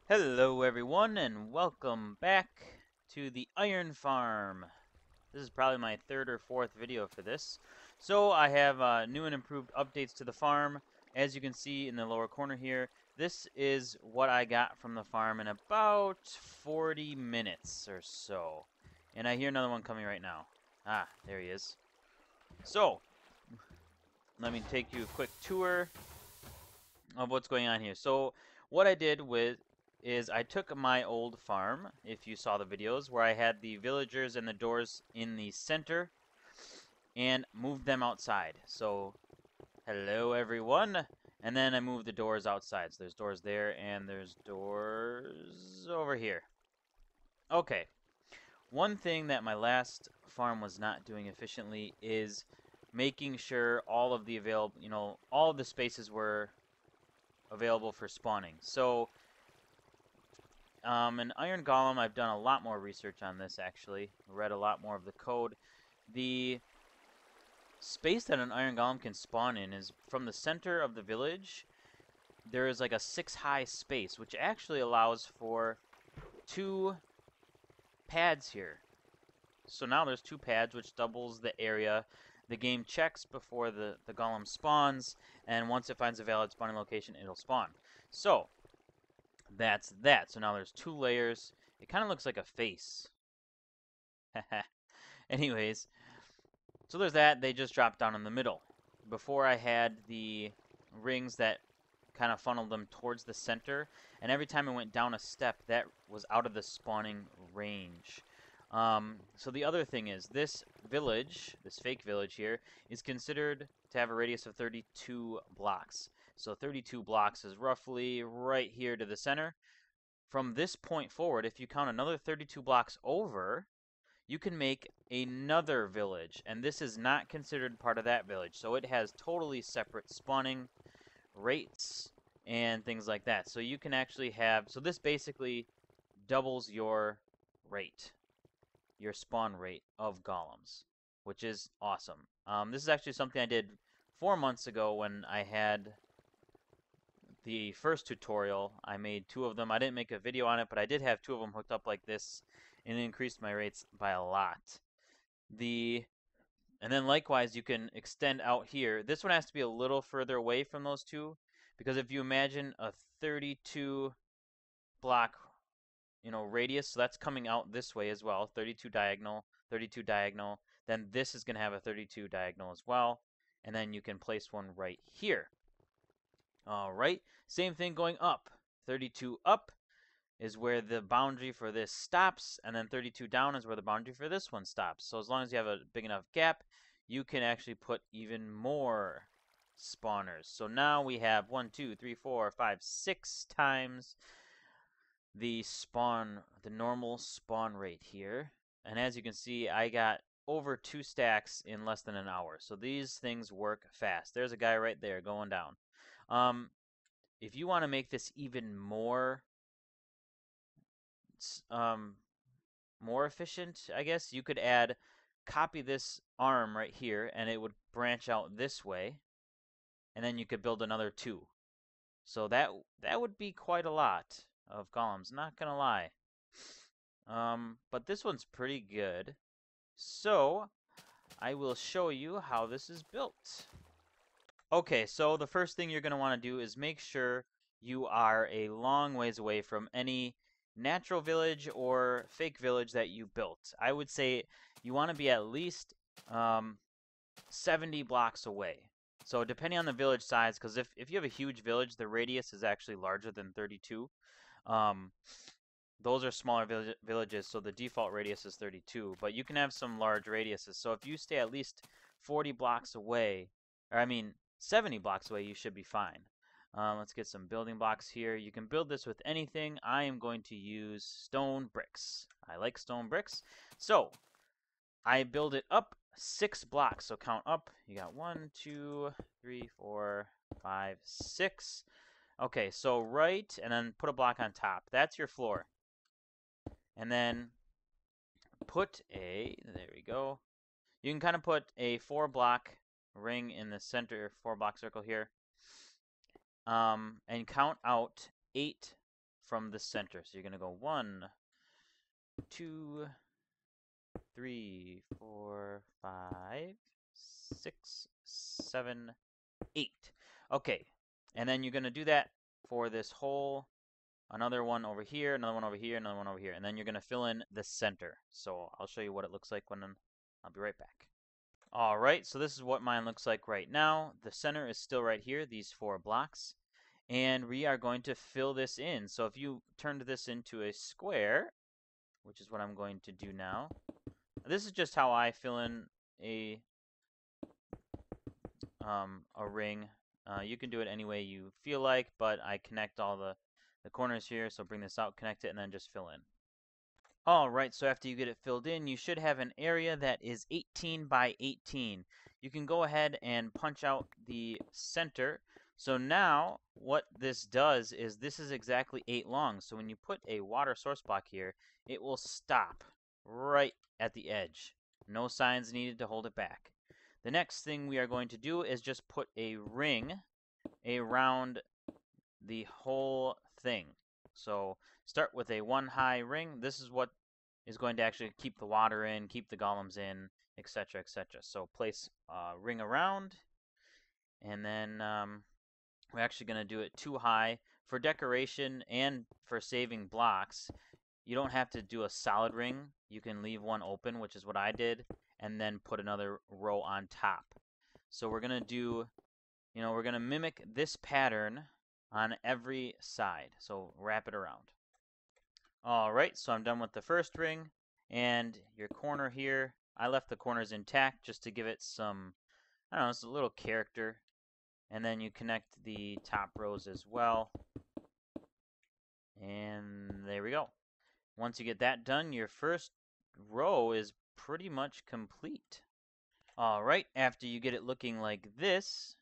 Hello everyone and welcome back to the Iron Farm. This is probably my third or fourth video for this. So I have new and improved updates to the farm. As you can see in the lower corner here, this is what I got from the farm in about 40 minutes or so. And I hear another one coming right now. Ah, there he is. So, let me take you a quick tour of what's going on here. So what I did with is I took my old farm, if you saw the videos, where I had the villagers and the doors in the center and moved them outside. So hello everyone. And then I moved the doors outside. So there's doors there and there's doors over here. Okay. One thing that my last farm was not doing efficiently is making sure all of the all of the spaces were available for spawning. So an Iron Golem, I've done a lot more research on this actually. Read a lot more of the code. The space that an Iron Golem can spawn in is from the center of the village. There is like a 6-high space, which actually allows for 2 pads here. So now there's 2 pads, which doubles the area. The game checks before the golem spawns, and once it finds a valid spawning location, it'll spawn. So that's that. So now there's 2 layers. It kind of looks like a face. Anyways, so there's that. They just dropped down in the middle. Before I had the rings that kind of funneled them towards the center, and every time I went down a step, that was out of the spawning range. So the other thing is, this village, this fake village here, is considered to have a radius of 32 blocks. So 32 blocks is roughly right here to the center. From this point forward, if you count another 32 blocks over, you can make another village, and this is not considered part of that village. So it has totally separate spawning rates and things like that. So you can actually have, so this basically doubles your rate, your spawn rate of golems, which is awesome. This is actually something I did 4 months ago when I had the first tutorial. I made 2 of them. I didn't make a video on it, but I did have 2 of them hooked up like this, and it increased my rates by a lot. And then likewise, you can extend out here. This one has to be a little further away from those 2, because if you imagine a 32 block, radius, so that's coming out this way as well, 32 diagonal, 32 diagonal. Then this is going to have a 32 diagonal as well, and then you can place one right here. All right, same thing going up. 32 up is where the boundary for this stops, and then 32 down is where the boundary for this one stops. So as long as you have a big enough gap, you can actually put even more spawners. So now we have 1, 2, 3, 4, 5, 6 times the normal spawn rate here. And as you can see, I got over 2 stacks in less than an hour. So these things work fast. There's a guy right there going down. If you want to make this even more more efficient, I guess, you could copy this arm right here, and it would branch out this way, and then you could build another 2. So that would be quite a lot of golems, not gonna lie. But this one's pretty good. So I will show you how this is built. Okay, so the first thing you're going to want to do is make sure you are a long ways away from any natural village or fake village that you built. I would say you want to be at least 70 blocks away. So depending on the village size, because if you have a huge village, the radius is actually larger than 32. Those are smaller villages, so the default radius is 32. But you can have some large radiuses. So if you stay at least 40 blocks away, or I mean 70 blocks away, you should be fine. Let's get some building blocks here. You can build this with anything. I am going to use stone bricks. I like stone bricks. So I build it up 6 blocks. So count up. You got 1, 2, 3, 4, 5, 6. Okay, so right, and then put a block on top. That's your floor. And then there we go. You can kind of put a 4-block ring in the center, 4-block circle here. And count out 8 from the center. So you're going to go 1, 2, 3, 4, 5, 6, 7, 8. Okay, and then you're going to do that for this whole, another one over here, another one over here, another one over here, and then you're going to fill in the center. So I'll show you what it looks like when I'll be right back. All right, so this is what mine looks like right now. The center is still right here, these 4 blocks, and we are going to fill this in. So if you turned this into a square, which is what I'm going to do now, this is just how I fill in a ring. You can do it any way you feel like, but I connect all the corners here, so bring this out, connect it, and then just fill in. Alright, so after you get it filled in, you should have an area that is 18 by 18. You can go ahead and punch out the center. So now, what this does is this is exactly 8 long. So when you put a water source block here, it will stop right at the edge. No signs needed to hold it back. The next thing we are going to do is just put a ring around the whole thing. So start with a 1 high ring. This is what is going to actually keep the water in, keep the golems in, etc., etc. So place a ring around, and then we're actually going to do it 2 high for decoration and for saving blocks. You don't have to do a solid ring. You can leave one open, which is what I did, and then put another row on top. So we're going to do, we're going to mimic this pattern on every side. So wrap it around. Alright, so I'm done with the first ring, and your corner here, I left the corners intact just to give it some, I don't know, it's a little character. And then you connect the top rows as well. And there we go. Once you get that done, your first row is pretty much complete. Alright, after you get it looking like this,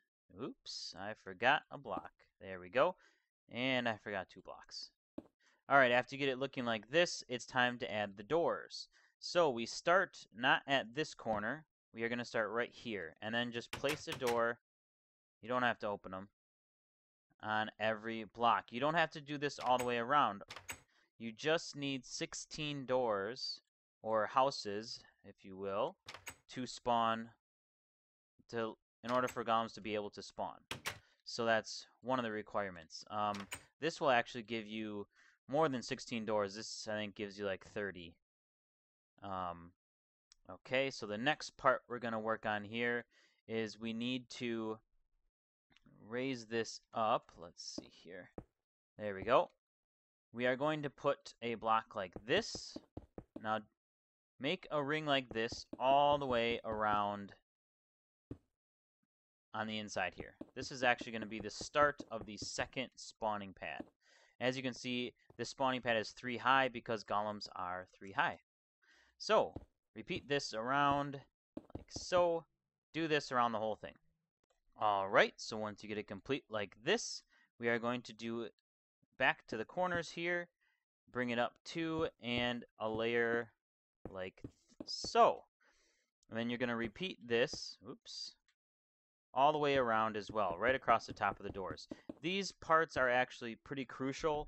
oops, I forgot a block. There we go. And I forgot 2 blocks. Alright, after you get it looking like this, it's time to add the doors. So we start not at this corner, we are going to start right here. And then just place a door, you don't have to open them, on every block. You don't have to do this all the way around. You just need 16 doors, or houses, if you will, to spawn, in order for golems to be able to spawn. So that's one of the requirements. This will actually give you more than 16 doors. This, I think, gives you like 30. Okay, so the next part we're going to work on here is we need to raise this up. Let's see here. There we go. We are going to put a block like this. Now, make a ring like this all the way around on the inside here. This is actually going to be the start of the second spawning pad. As you can see, this spawning pad is 3 high because golems are 3 high. So, repeat this around like so. Do this around the whole thing. Alright, so once you get it complete like this, we are going to do it back to the corners here, bring it up 2, and a layer like so. And then you're going to repeat this, oops, all the way around as well, right across the top of the doors. These parts are actually pretty crucial.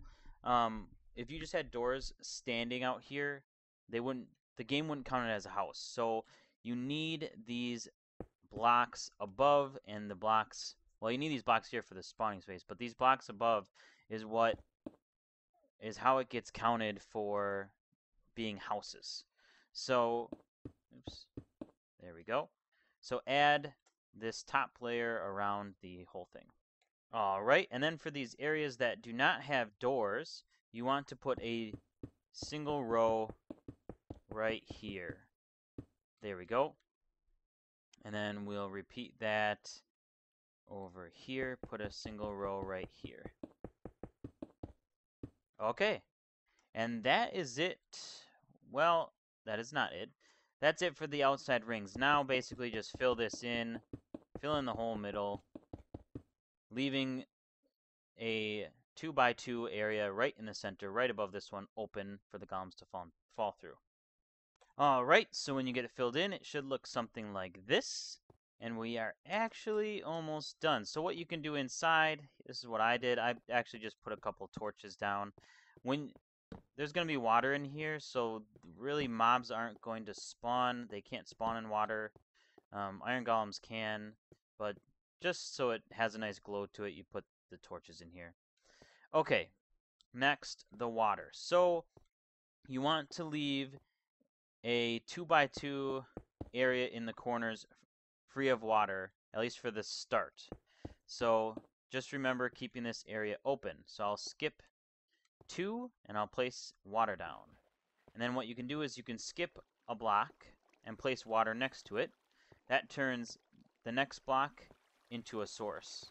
If you just had doors standing out here, the game wouldn't count it as a house. So you need these blocks above and the blocks, well, you need these blocks here for the spawning space, but these blocks above is how it gets counted for being houses. So, oops, there we go. So add this top layer around the whole thing. Alright, and then for these areas that do not have doors, you want to put a single row right here. There we go. And then we'll repeat that over here, put a single row right here. Okay, and that is it. Well, that is not it. That's it for the outside rings. Now basically just fill this in, fill in the whole middle, leaving a 2x2 area right in the center, right above this one, open for the golems to fall through. Alright, so when you get it filled in, it should look something like this. And we are actually almost done. So what you can do inside, this is what I did. I actually just put a couple torches down. when there's going to be water in here, so really mobs aren't going to spawn. They can't spawn in water. Iron golems can, but just so it has a nice glow to it, you put the torches in here. Okay, next, the water. So you want to leave a 2x2 area in the corners free of water, at least for the start. So just remember keeping this area open. So I'll skip 2 and I'll place water down. And then what you can do is you can skip a block and place water next to it. That turns the next block into a source.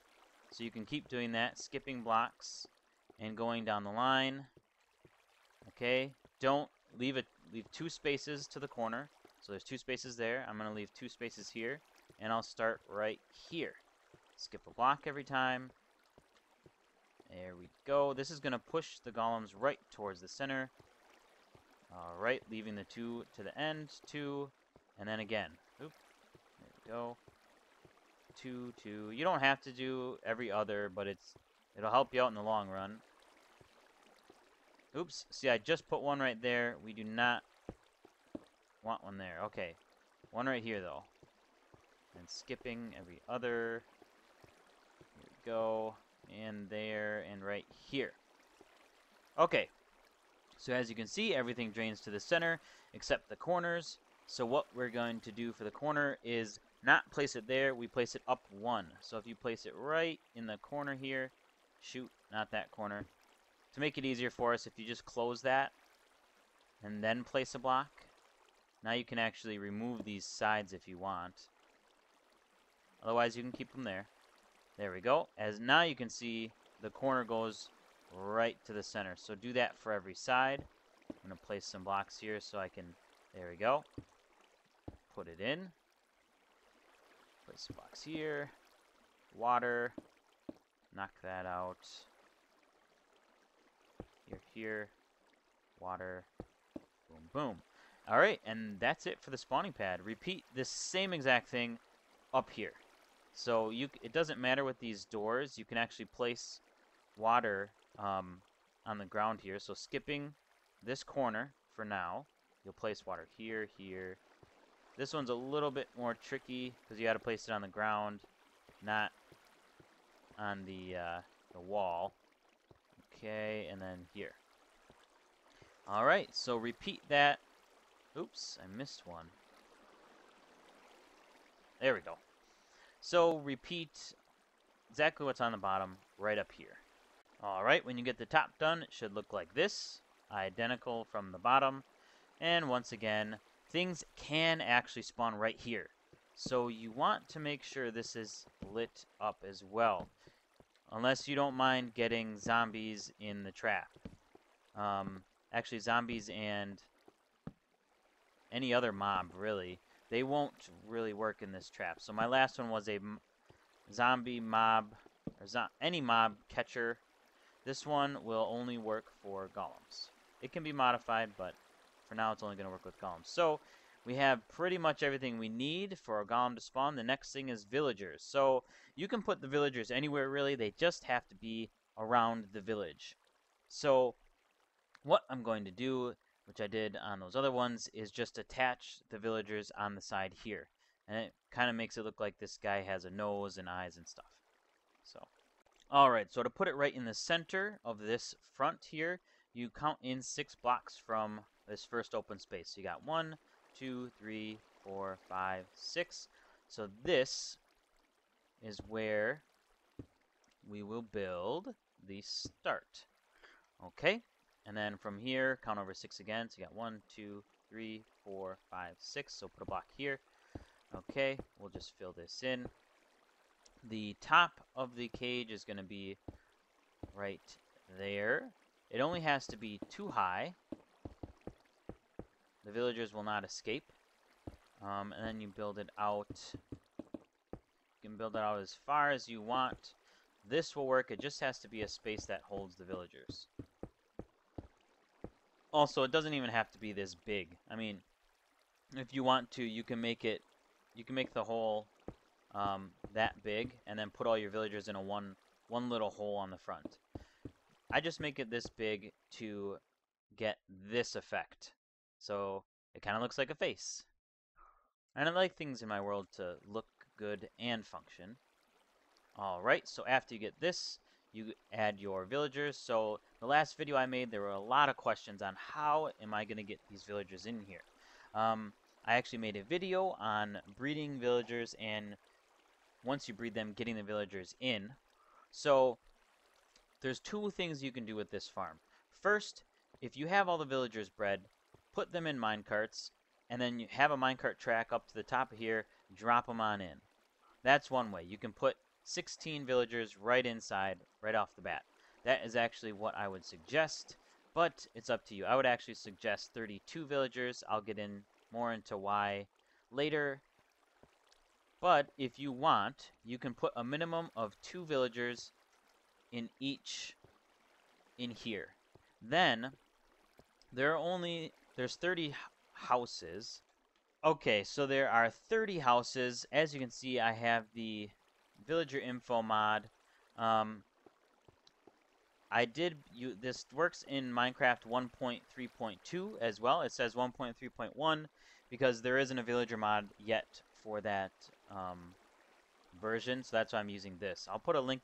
So you can keep doing that, skipping blocks and going down the line. Okay, don't leave 2 spaces to the corner. So there's 2 spaces there. I'm going to leave 2 spaces here, and I'll start right here. Skip a block every time. There we go. This is going to push the golems right towards the center. All right, leaving the 2 to the end, 2, and then again. Oop, there we go. 2, 2. You don't have to do every other, but it'll help you out in the long run. Oops, see, I just put one right there. We do not want one there. Okay, one right here, though. And skipping every other. Here we go. And there, and right here. Okay, so as you can see, everything drains to the center, except the corners. So what we're going to do for the corner is not place it there, we place it up 1. So if you place it right in the corner here, shoot, not that corner. To make it easier for us, if you just close that and then place a block, now you can actually remove these sides if you want. Otherwise, you can keep them there. There we go. As now you can see, the corner goes right to the center. So do that for every side. I'm going to place some blocks here so I can, there we go. Put it in. Place a box here. Water. Knock that out. Here. Water. Boom, boom. Alright, and that's it for the spawning pad. Repeat this same exact thing up here. So it doesn't matter with these doors. You can actually place water on the ground here. So skipping this corner for now, you'll place water here, here. This one's a little bit more tricky because you got to place it on the ground, not on the wall. Okay, and then here. All right, so repeat that. Oops, I missed one. There we go. So repeat exactly what's on the bottom right up here. All right, when you get the top done, it should look like this, identical from the bottom. And once again, things can actually spawn right here. So you want to make sure this is lit up as well, unless you don't mind getting zombies in the trap. Actually, zombies and any other mob, really, they won't really work in this trap. So my last one was a zombie mob, or any mob catcher. This one will only work for golems. It can be modified, but for now it's only going to work with golems. So we have pretty much everything we need for a golem to spawn. The next thing is villagers. So you can put the villagers anywhere, really. They just have to be around the village. So what I'm going to do, which I did on those other ones, is just attach the villagers on the side here. And it kind of makes it look like this guy has a nose and eyes and stuff. So, alright, so to put it right in the center of this front here, you count in 6 blocks from this first open space. So you got 1, 2, 3, 4, 5, 6. So this is where we will build the start. Okay? And then from here, count over 6 again. So you got 1, 2, 3, 4, 5, 6. So put a block here. Okay, we'll just fill this in. The top of the cage is going to be right there. It only has to be too high. The villagers will not escape. And then you build it out. You can build it out as far as you want. This will work. It just has to be a space that holds the villagers. Also, it doesn't even have to be this big. I mean, if you want to, you can make it. You can make the hole that big, and then put all your villagers in a one little hole on the front. I just make it this big to get this effect. So it kind of looks like a face. And I like things in my world to look good and function. Alright, so after you get this, you add your villagers. So the last video I made, there were a lot of questions on how am I going to get these villagers in here. I actually made a video on breeding villagers and once you breed them, getting the villagers in. So there's two things you can do with this farm. First, if you have all the villagers bred, put them in minecarts, and then you have a minecart track up to the top of here, drop them on in. That's one way. You can put 16 villagers right inside, right off the bat. That is actually what I would suggest, but it's up to you. I would actually suggest 32 villagers. I'll get in more into why later. But if you want, you can put a minimum of 2 villagers in each in here. Then there's 30 houses. Okay, so there are 30 houses. As you can see, I have the villager info mod. This works in Minecraft 1.3.2 as well. It says 1.3.1 because there isn't a villager mod yet for that version, so that's why I'm using this. I'll put a link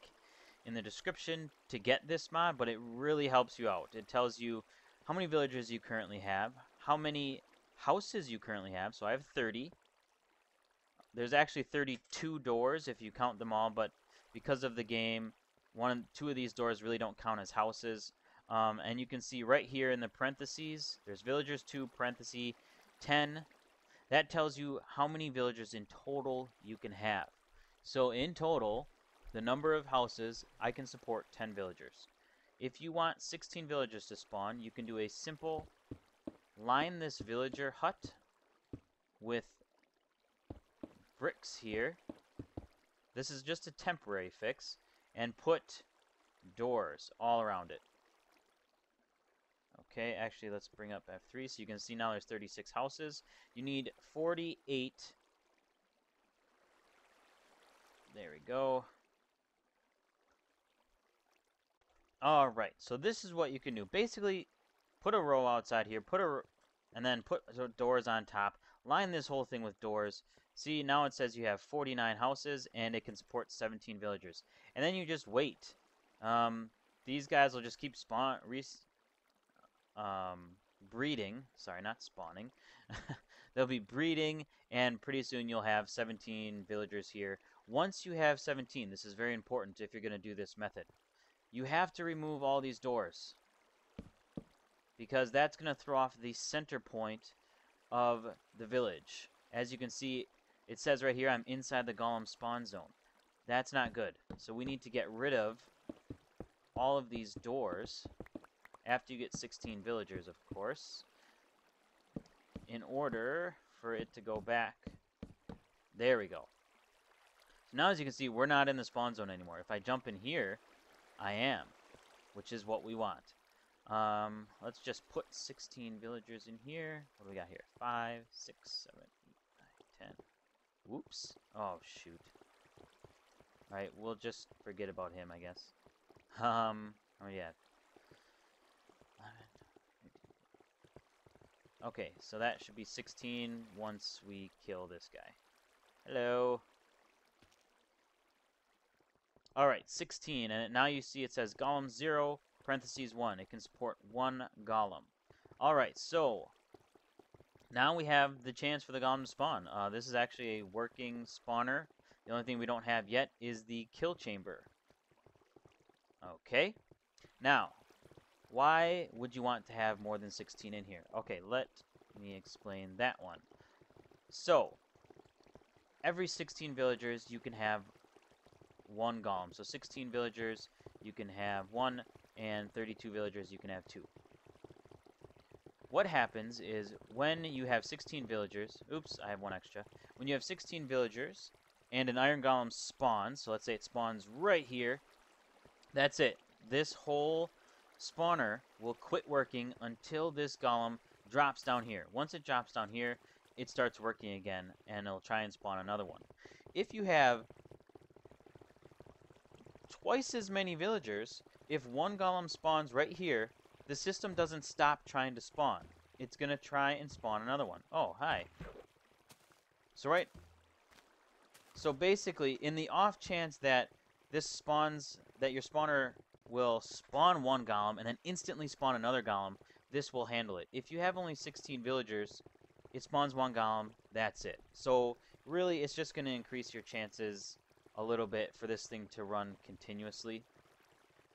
in the description to get this mod, but it really helps you out. It tells you how many villagers you currently have, how many houses you currently have. So I have 30. There's actually 32 doors if you count them all, but because of the game, two of these doors really don't count as houses. And you can see right here in the parentheses, there's villagers 2, parenthesis, 10. That tells you how many villagers in total you can have. So in total, the number of houses, I can support 10 villagers. If you want 16 villagers to spawn, you can do a simple line this villager hut with bricks here. This is just a temporary fix, and put doors all around it. Okay, actually let's bring up F3 so you can see now there's 36 houses. You need 48. There we go. Alright, so this is what you can do. Basically, put a row outside here, and then put doors on top. Line this whole thing with doors. See, now it says you have 49 houses, and it can support 17 villagers. And then you just wait. These guys will just keep breeding. Sorry, not spawning. They'll be breeding, and pretty soon you'll have 17 villagers here. Once you have 17, this is very important if you're going to do this method. You have to remove all these doors, because that's going to throw off the center point of the village. As you can see, it says right here, I'm inside the golem spawn zone. That's not good. So we need to get rid of all of these doors after you get 16 villagers, of course, in order for it to go back. There we go. So now as you can see, we're not in the spawn zone anymore. If I jump in here, I am, which is what we want. Let's just put 16 villagers in here. What do we got here? 5, 6, 7, 8, 9, 10. Whoops. Oh, shoot. Alright, we'll just forget about him, I guess. Oh, yeah. Okay, so that should be 16 once we kill this guy. Hello. Alright, 16, and now you see it says golem 0, parentheses 1. It can support 1 golem. Alright, so now we have the chance for the golem to spawn. This is actually a working spawner. The only thing we don't have yet is the kill chamber. Okay, now, why would you want to have more than 16 in here? Okay, let me explain that one. So, every 16 villagers you can have 1 golem. So 16 villagers, you can have 1, and 32 villagers, you can have 2. What happens is when you have 16 villagers, oops, I have 1 extra. When you have 16 villagers and an iron golem spawns, so let's say it spawns right here, that's it. This whole spawner will quit working until this golem drops down here. Once it drops down here, it starts working again, and it'll try and spawn another one. If you have twice as many villagers, if one golem spawns right here, the system doesn't stop trying to spawn. It's going to try and spawn another one. Oh, hi. So basically, in the off chance that that your spawner will spawn one golem and then instantly spawn another golem, this will handle it. If you have only 16 villagers, it spawns one golem, that's it. So really, it's just going to increase your chances a little bit for this thing to run continuously.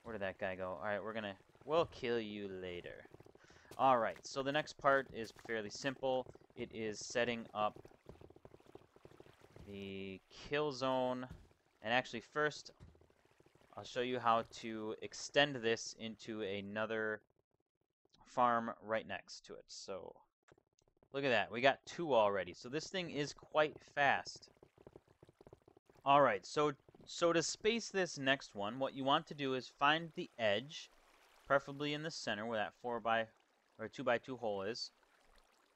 Where did that guy go? Alright, we'll kill you later. Alright, so the next part is fairly simple. It is setting up the kill zone. And actually first, I'll show you how to extend this into another farm right next to it. So, look at that. We got 2 already. So this thing is quite fast. Alright, so to space this next one, what you want to do is find the edge, preferably in the center where that 2x2 hole is.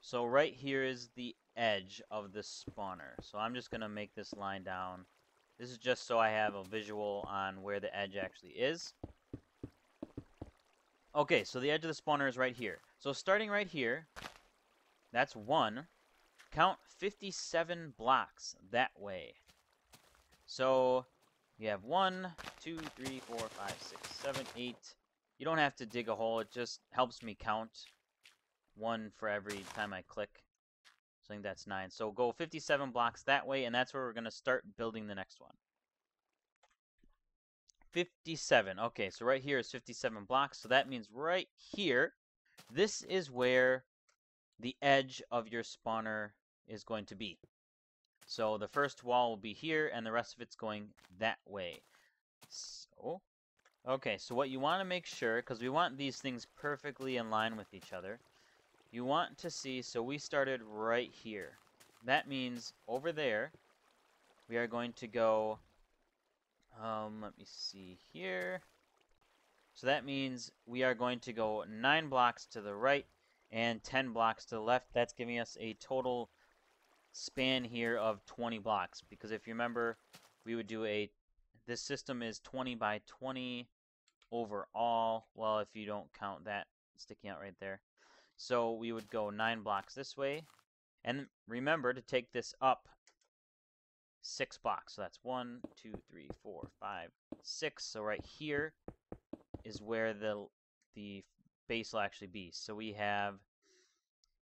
So right here is the edge of the spawner. So I'm just going to make this line down. This is just so I have a visual on where the edge actually is. Okay, so the edge of the spawner is right here. So starting right here, that's 1. Count 57 blocks that way. So you have 1, 2, 3, 4, 5, 6, 7, 8. You don't have to dig a hole. It just helps me count 1 for every time I click. So I think that's 9. So go 57 blocks that way, and that's where we're going to start building the next one. 57. Okay, so right here is 57 blocks. So that means right here, this is where the edge of your spawner is going to be. So the first wall will be here, and the rest of it's going that way. So, okay, so what you want to make sure, because we want these things perfectly in line with each other, you want to see, so we started right here. That means over there, we are going to go, let me see here. So that means we are going to go 9 blocks to the right and 10 blocks to the left. That's giving us a total span here of 20 blocks, because if you remember, we would do this system is 20 by 20 overall. Well, if you don't count that sticking out right there. So we would go 9 blocks this way, and remember to take this up 6 blocks. So that's 1, 2, 3, 4, 5, 6. So right here is where the base will actually be. So we have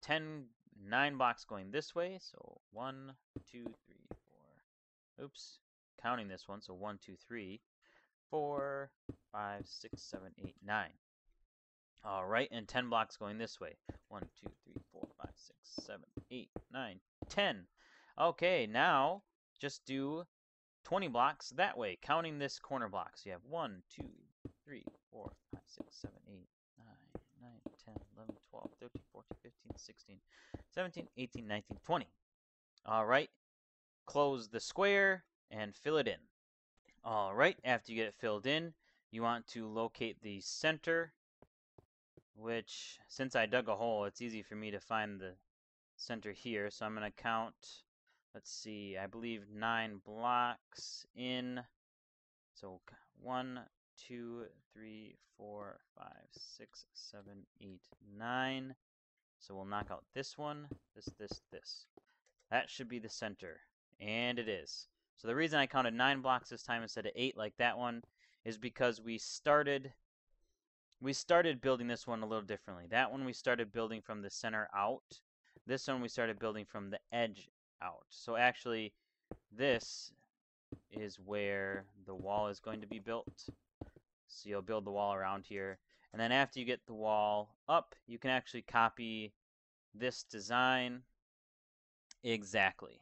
9 blocks going this way. So 1, 2, 3, 4. Oops, counting this one. So 1, 2, 3, 4, 5, 6, 7, 8, 9. All right, and 10 blocks going this way. 1, 2, 3, 4, 5, 6, 7, 8, 9, 10. Okay, now just do 20 blocks that way, counting this corner block. So you have 1, 2, 3, 4, 5, 6, 7, 8, 9, 10, 11, 12, 13, 14, 15, 16, 17, 18, 19, 20. All right, close the square and fill it in. All right, after you get it filled in, you want to locate the center, which, since I dug a hole, it's easy for me to find the center here. So I'm going to count, let's see, I believe 9 blocks in. So 1, 2, 3, 4, 5, 6, 7, 8, 9. So we'll knock out this one, this. That should be the center, and it is. So the reason I counted 9 blocks this time instead of 8 like that one is because we started building this one a little differently. That one we started building from the center out. This one we started building from the edge out. So actually, this is where the wall is going to be built. So you'll build the wall around here. And then after you get the wall up, you can actually copy this design exactly.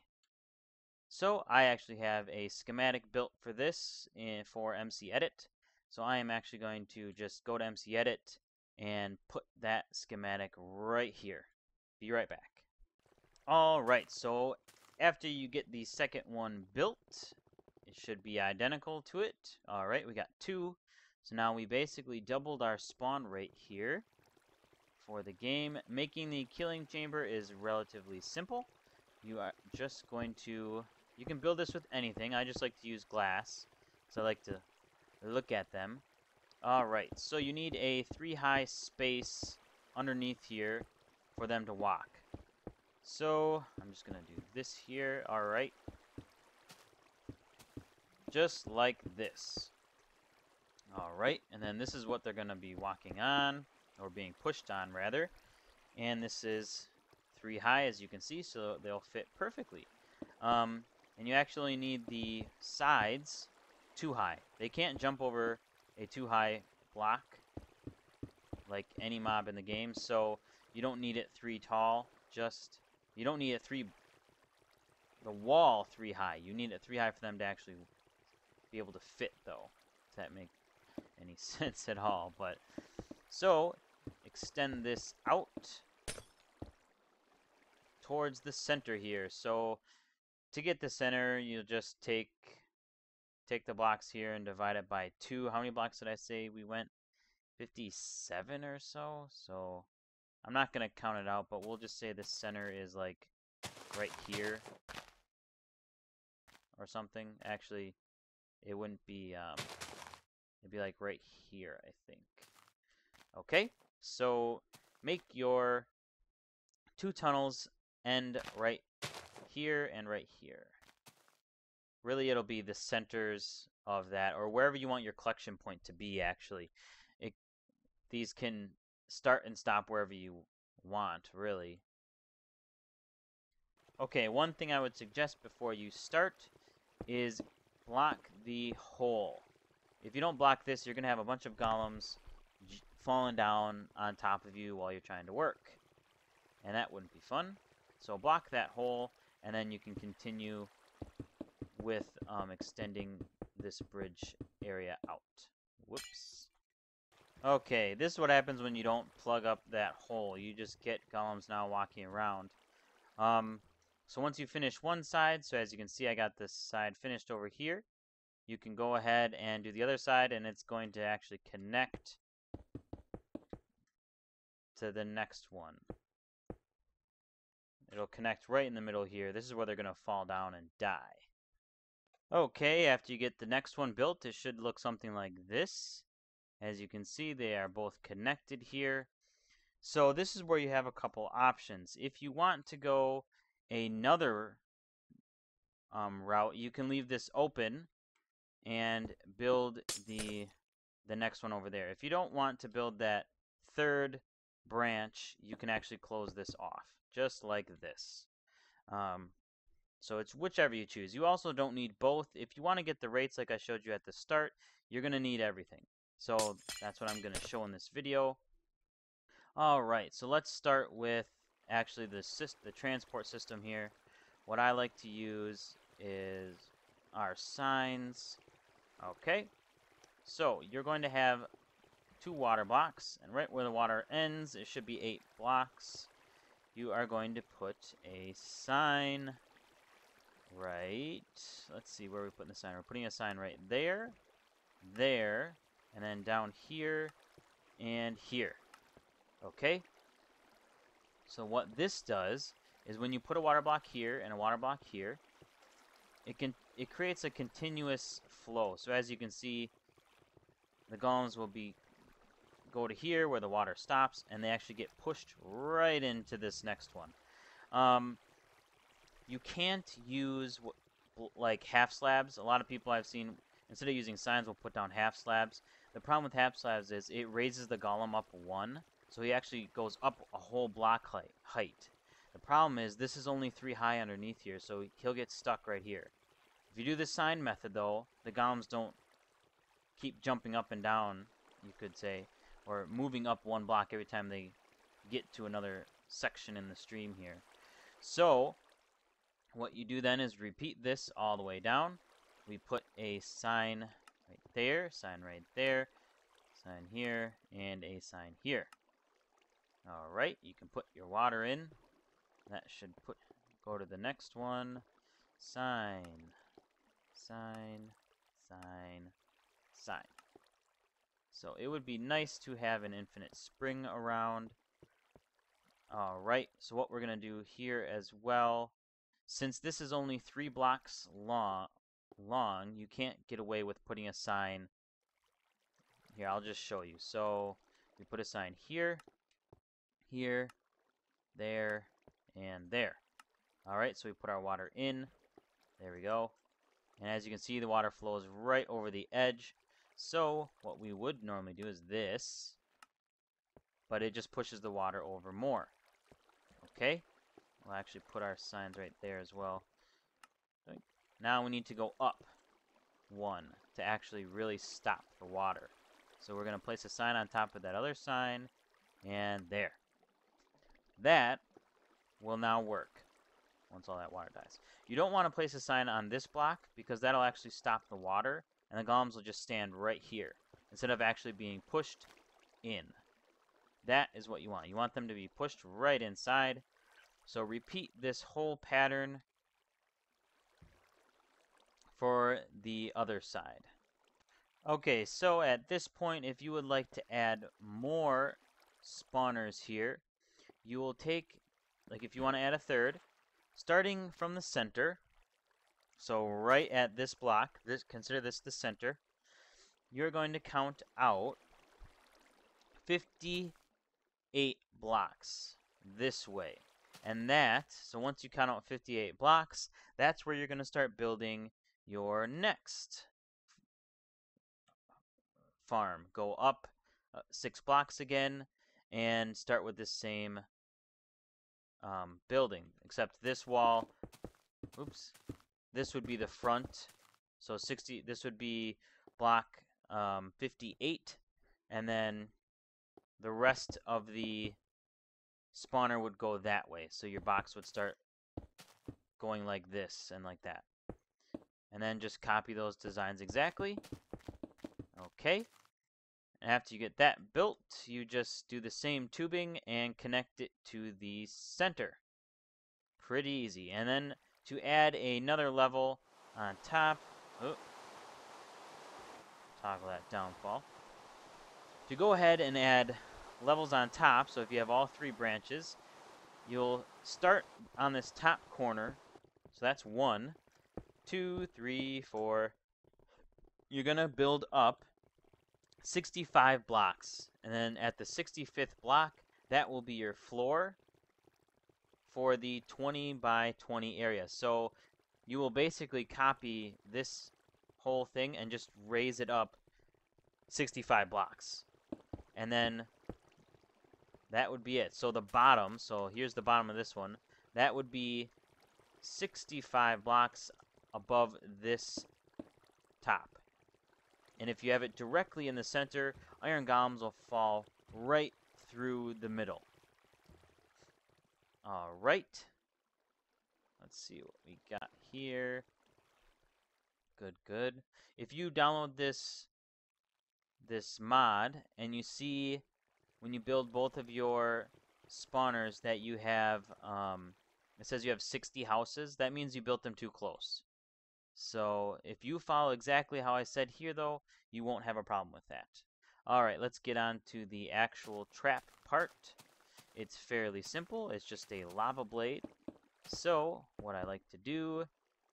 So I actually have a schematic built for this for MC Edit. So I am actually going to just go to MC Edit and put that schematic right here. Be right back. Alright, so after you get the second one built, it should be identical to it. Alright, we got 2. So now we basically doubled our spawn rate here for the game. Making the killing chamber is relatively simple. You are just going to, you can build this with anything. I just like to use glass, so I like to look at them. Alright, so you need a 3 high space underneath here for them to walk. So, I'm just going to do this here. Alright. Just like this. Alright, and then this is what they're going to be walking on, or being pushed on, rather. And this is 3 high, as you can see, so they'll fit perfectly. And you actually need the sides 2 high. They can't jump over a 2 high block like any mob in the game, so you don't need it 3 tall. You don't need it the wall 3 high. You need it 3 high for them to actually be able to fit, though. If that makes any sense at all. But so extend this out towards the center here. So to get the center, you'll just take the blocks here and divide it by 2. How many blocks did I say we went? 57 or so. So I'm not going to count it out, but we'll just say the center is like right here or something. Actually, it wouldn't be, it'd be like right here, I think. Okay, so make your 2 tunnels end right here and right here. Really, it'll be the centers of that, or wherever you want your collection point to be, actually. These can start and stop wherever you want, really. Okay, one thing I would suggest before you start is block the hole. If you don't block this, you're going to have a bunch of golems falling down on top of you while you're trying to work. And that wouldn't be fun. So block that hole, and then you can continue with extending this bridge area out. Whoops. Okay, this is what happens when you don't plug up that hole. You just get golems now walking around. So once you finish one side, so as you can see, I got this side finished over here. You can go ahead and do the other side, and it's going to actually connect to the next one. It'll connect right in the middle here. This is where they're going to fall down and die. Okay, after you get the next one built, it should look something like this. As you can see, they are both connected here. So this is where you have a couple options. If you want to go another route, you can leave this open and build the next one over there. If you don't want to build that third branch, you can actually close this off, just like this. So it's whichever you choose. You also don't need both. If you want to get the rates like I showed you at the start, you're going to need everything. So that's what I'm going to show in this video. Alright, so let's start with actually the transport system here. What I like to use is our signs. Okay, so you're going to have 2 water blocks, and right where the water ends, it should be 8 blocks. You are going to put a sign right, let's see where we're putting the sign. We're putting a sign right there, there, and then down here, and here. Okay? So what this does is when you put a water block here and a water block here, it creates a continuous flow. So as you can see, the golems will go to here where the water stops, and they actually get pushed right into this next one. You can't use like half slabs. A lot of people I've seen, instead of using signs, will put down half slabs. The problem with half slabs is it raises the golem up 1, so he actually goes up a whole block height. The problem is this is only 3 high underneath here, so he'll get stuck right here. If you do the sign method, though, the golems don't keep jumping up and down, you could say, or moving up 1 block every time they get to another section in the stream here. So what you do then is repeat this all the way down. We put a sign right there, sign right there, sign here, and a sign here. Alright, you can put your water in. That should go to the next one. Sign, sign, sign, sign. So it would be nice to have an infinite spring around. Alright, so what we're going to do here as well, since this is only 3 blocks long, you can't get away with putting a sign here, I'll just show you. So we put a sign here, here, there, and there. All right, so we put our water in. There we go. And as you can see, the water flows right over the edge. So what we would normally do is this, but it just pushes the water over more. Okay, we'll actually put our signs right there as well. Now we need to go up one to actually really stop the water. So we're going to place a sign on top of that other sign, and there. That will now work once all that water dies. You don't want to place a sign on this block because that'll actually stop the water, and the golems will just stand right here instead of actually being pushed in. That is what you want. You want them to be pushed right inside. So repeat this whole pattern for the other side. Okay, so at this point, if you would like to add more spawners here, you will take, like if you want to add a third, starting from the center, so right at this block, consider this the center, you're going to count out 58 blocks this way. And that, so once you count out 58 blocks, that's where you're going to start building your next farm. Go up 6 blocks again and start with the same building, except this wall, oops, this would be the front. So 60, this would be block 58, and then the rest of the spawner would go that way. So your box would start going like this and like that. And then just copy those designs exactly. Okay. And after you get that built, you just do the same tubing and connect it to the center. Pretty easy. And then to add another level on top, toggle that downfall. To go ahead and add levels on top, so if you have all 3 branches, you'll start on this top corner. So that's 1, 2, 3, 4. You're going to build up 65 blocks. And then at the 65th block, that will be your floor for the 20 by 20 area. So you will basically copy this whole thing and just raise it up 65 blocks. And then that would be it. So the bottom, so here's the bottom of this one, that would be 65 blocks above this top. And if you have it directly in the center, iron golems will fall right through the middle. All right. Let's see what we got here. Good, good. If you download this mod and you see when you build both of your spawners that you have, it says you have 60 houses, that means you built them too close. So if you follow exactly how I said here, though, you won't have a problem with that. All right, let's get on to the actual trap part. It's fairly simple. It's just a lava blade. So what I like to do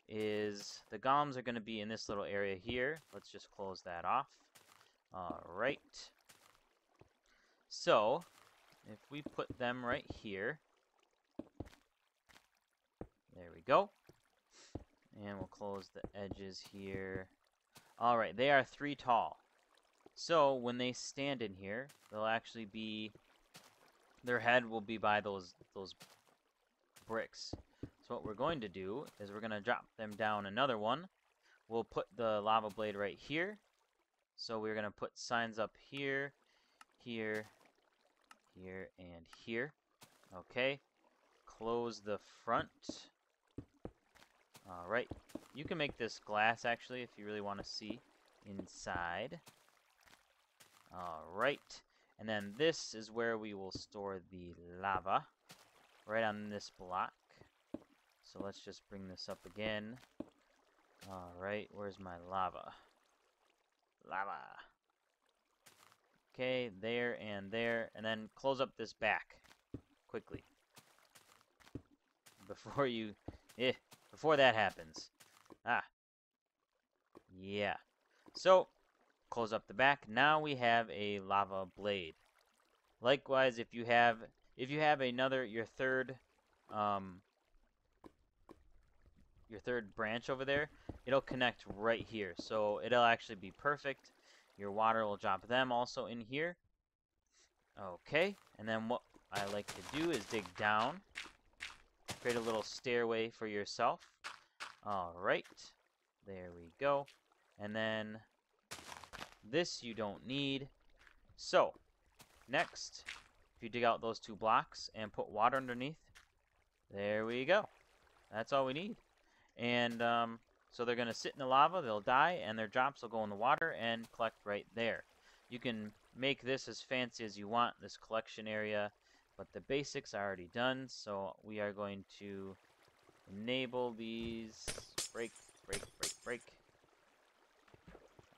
is the golems are going to be in this little area here. Let's just close that off. All right. So if we put them right here, there we go. And we'll close the edges here. All right, they are 3 tall. So when they stand in here, they'll actually be, their head will be by those bricks. So what we're going to do is we're going to drop them down another one. We'll put the lava blade right here. So we're going to put signs up here, here, here, and here. Okay. Close the front. All right. You can make this glass, actually, if you really want to see inside. All right. And then this is where we will store the lava, right on this block. So let's just bring this up again. All right. Where's my lava? Lava. Okay, there and there. And then close up this back quickly. Before you... before that happens. Ah. Yeah. So, Close up the back. Now we have a lava blade. Likewise, if you have another your third branch over there, it'll connect right here. So it'll actually be perfect. Your water will drop them also in here. Okay, and then what I like to do is dig down. Create a little stairway for yourself. Alright, there we go. And then this you don't need. So, next, if you dig out those 2 blocks and put water underneath, there we go. That's all we need. And so they're going to sit in the lava, they'll die, and their drops will go in the water and collect right there. You can make this as fancy as you want, this collection area, but the basics are already done, so we are going to enable these. Break, break, break, break.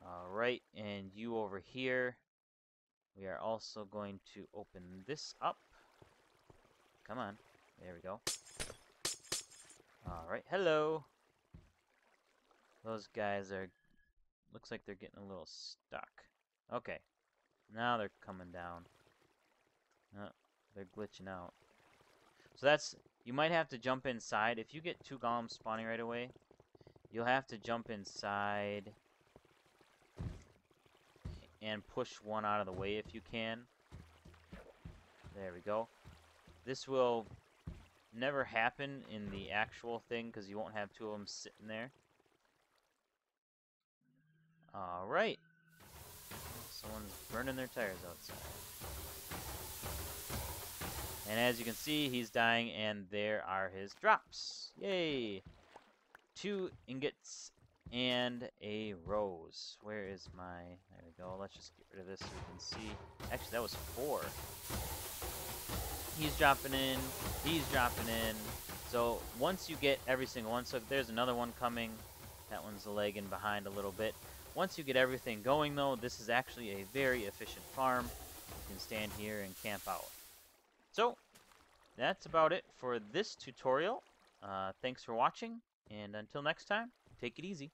Alright, and you over here, we are also going to open this up. Come on, there we go. Alright, hello. Those guys are, looks like they're getting a little stuck. Okay, now they're coming down. They're glitching out. So that's, you might have to jump inside. If you get 2 golems spawning right away, you'll have to jump inside and push one out of the way if you can. There we go. This will never happen in the actual thing because you won't have 2 of them sitting there. Alright. Someone's burning their tires outside. And as you can see, he's dying, and there are his drops. Yay! 2 ingots and a rose. Where is my... There we go. Let's just get rid of this so we can see. Actually, that was 4. He's dropping in. He's dropping in. So once you get every single one, so there's another one coming. That one's lagging behind a little bit. Once you get everything going, though, this is actually a very efficient farm. You can stand here and camp out. So, that's about it for this tutorial. Thanks for watching, and until next time, take it easy.